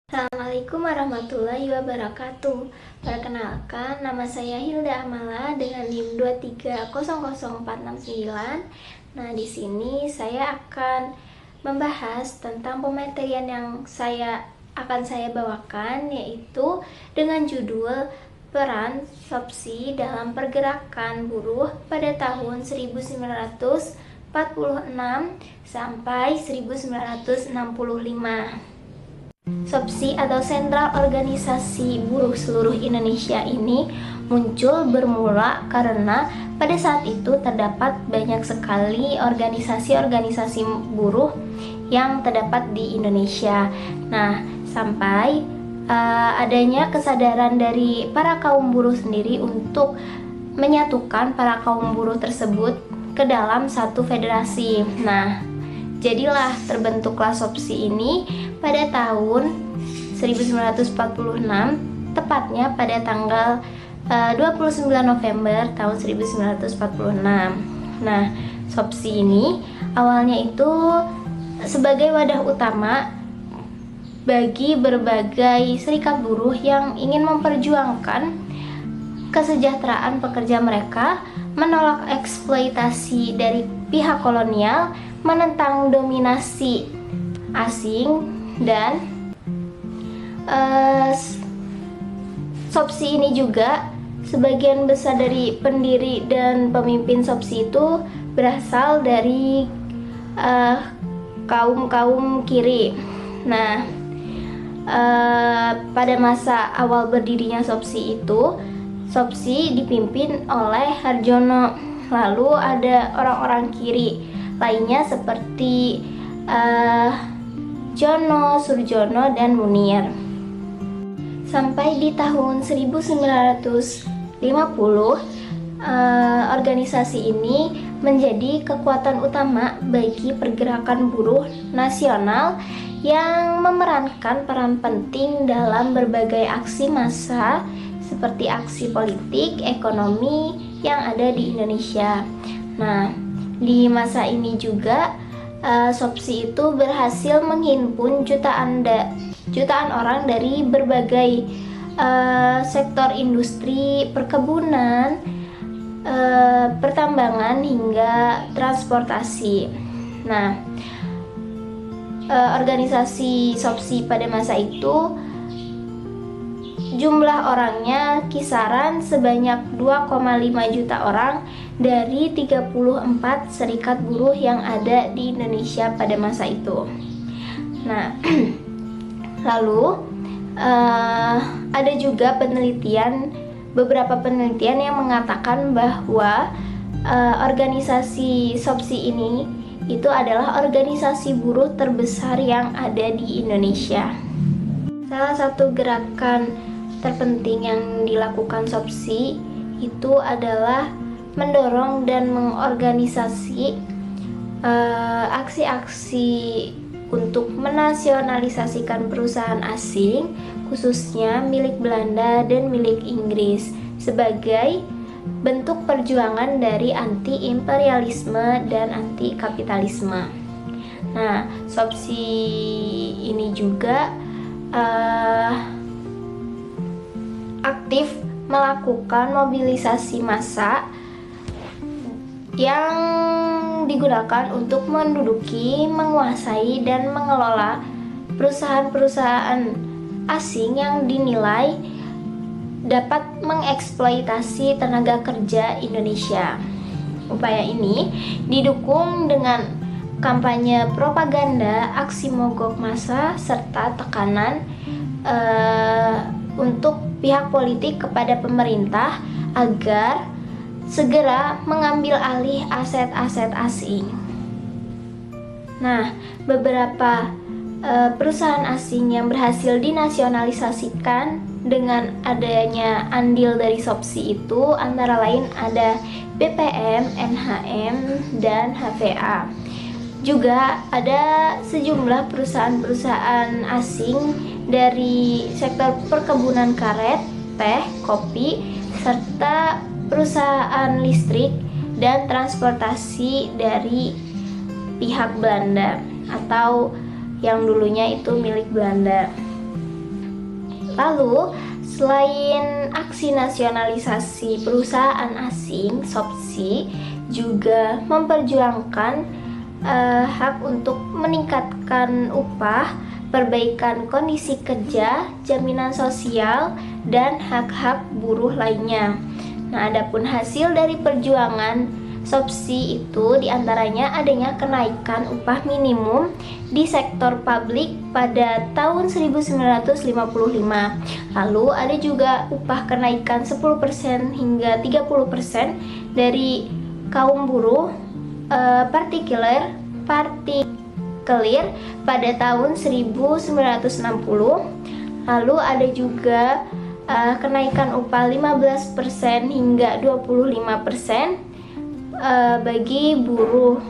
Assalamualaikum warahmatullahi wabarakatuh. Perkenalkan, nama saya Hilda Amala dengan NIM 2300469. Nah, di sini saya akan membahas tentang pematerian yang akan saya bawakan, yaitu dengan judul Peran SOPSI dalam Pergerakan Buruh pada tahun 1946 sampai 1965. SOPSI atau Sentral Organisasi Buruh Seluruh Indonesia ini muncul bermula karena pada saat itu terdapat banyak sekali organisasi-organisasi buruh yang terdapat di Indonesia. Nah, sampai adanya kesadaran dari para kaum buruh sendiri untuk menyatukan para kaum buruh tersebut ke dalam satu federasi. Nah, jadilah terbentuklah SOPSI ini pada tahun 1946, tepatnya pada tanggal 29 November tahun 1946. Nah, SOPSI ini awalnya itu sebagai wadah utama bagi berbagai serikat buruh yang ingin memperjuangkan kesejahteraan pekerja mereka, menolak eksploitasi dari pihak kolonial, menentang dominasi asing, dan SOPSI ini juga sebagian besar dari pendiri dan pemimpin SOPSI itu berasal dari kaum kiri. Nah, pada masa awal berdirinya SOPSI itu, SOPSI dipimpin oleh Harjono. Lalu ada orang-orang kiri lainnya seperti Jono, Surjono, dan Munir. Sampai di tahun 1950, organisasi ini menjadi kekuatan utama bagi pergerakan buruh nasional yang memerankan peran penting dalam berbagai aksi massa seperti aksi politik, ekonomi yang ada di Indonesia. Nah, di masa ini juga SOPSI itu berhasil menghimpun jutaan orang dari berbagai sektor industri, perkebunan, pertambangan, hingga transportasi. Nah, organisasi SOPSI pada masa itu jumlah orangnya kisaran sebanyak 2,5 juta orang dari 34 serikat buruh yang ada di Indonesia pada masa itu. Nah, lalu ada juga beberapa penelitian yang mengatakan bahwa organisasi SOPSI ini itu adalah organisasi buruh terbesar yang ada di Indonesia. Salah satu gerakan terpenting yang dilakukan SOPSI itu adalah mendorong dan mengorganisasi aksi-aksi untuk menasionalisasikan perusahaan asing, khususnya milik Belanda dan milik Inggris, sebagai bentuk perjuangan dari anti-imperialisme dan anti-kapitalisme. Nah, SOPSI ini juga aktif melakukan mobilisasi massa yang digunakan untuk menduduki, menguasai, dan mengelola perusahaan-perusahaan asing yang dinilai dapat mengeksploitasi tenaga kerja Indonesia. Upaya ini didukung dengan kampanye propaganda, aksi mogok massa, serta tekanan untuk pihak politik kepada pemerintah agar segera mengambil alih aset-aset asing. Nah, beberapa perusahaan asing yang berhasil dinasionalisasikan dengan adanya andil dari SOPSI itu antara lain ada BPM, NHM, dan HVA. Juga ada sejumlah perusahaan-perusahaan asing dari sektor perkebunan karet, teh, kopi, serta perusahaan listrik dan transportasi dari pihak Belanda atau yang dulunya itu milik Belanda. Lalu, selain aksi nasionalisasi perusahaan asing, SOPSI juga memperjuangkan hak untuk meningkatkan upah, perbaikan kondisi kerja, jaminan sosial, dan hak-hak buruh lainnya. Nah, adapun hasil dari perjuangan SOPSI itu diantaranya adanya kenaikan upah minimum di sektor publik pada tahun 1955. Lalu ada juga upah kenaikan 10% hingga 30% dari kaum buruh partikelir pada tahun 1960. Lalu ada juga kenaikan upah 15% hingga 25% bagi buruh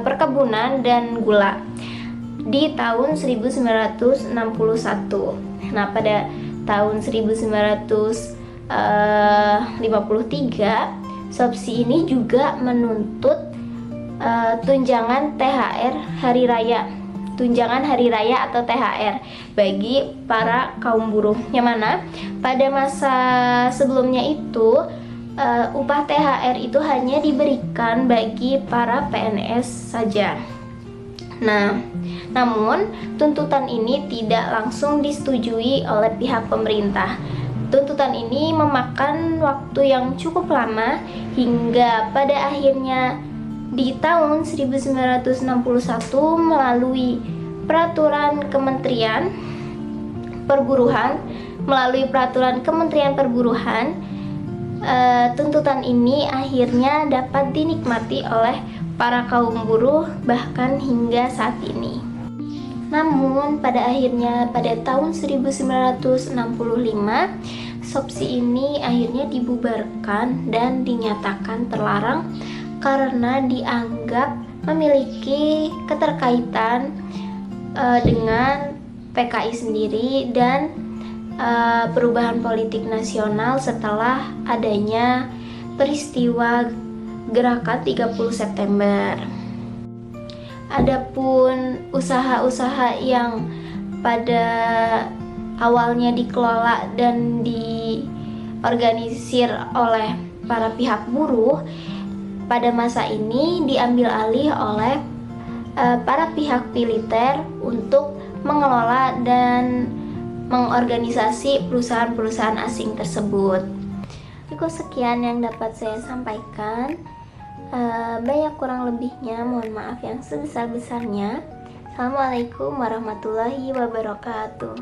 perkebunan dan gula di tahun 1961. Nah, pada tahun 1953 SOPSI ini juga menuntut tunjangan hari raya atau THR bagi para kaum buruh, yang mana pada masa sebelumnya itu upah THR itu hanya diberikan bagi para PNS saja. Nah, namun tuntutan ini tidak langsung disetujui oleh pihak pemerintah. Tuntutan ini memakan waktu yang cukup lama hingga pada akhirnya di tahun 1961 melalui peraturan Kementerian Perburuhan, tuntutan ini akhirnya dapat dinikmati oleh para kaum buruh bahkan hingga saat ini. Namun pada akhirnya pada tahun 1965 SOPSI ini akhirnya dibubarkan dan dinyatakan terlarang karena dianggap memiliki keterkaitan dengan PKI sendiri dan perubahan politik nasional setelah adanya peristiwa gerakan 30 September. Adapun usaha-usaha yang pada awalnya dikelola dan diorganisir oleh para pihak buruh, pada masa ini diambil alih oleh para pihak militer untuk mengelola dan mengorganisasi perusahaan-perusahaan asing tersebut. Cukup sekian yang dapat saya sampaikan. Banyak kurang lebihnya, mohon maaf yang sebesar-besarnya. Assalamualaikum warahmatullahi wabarakatuh.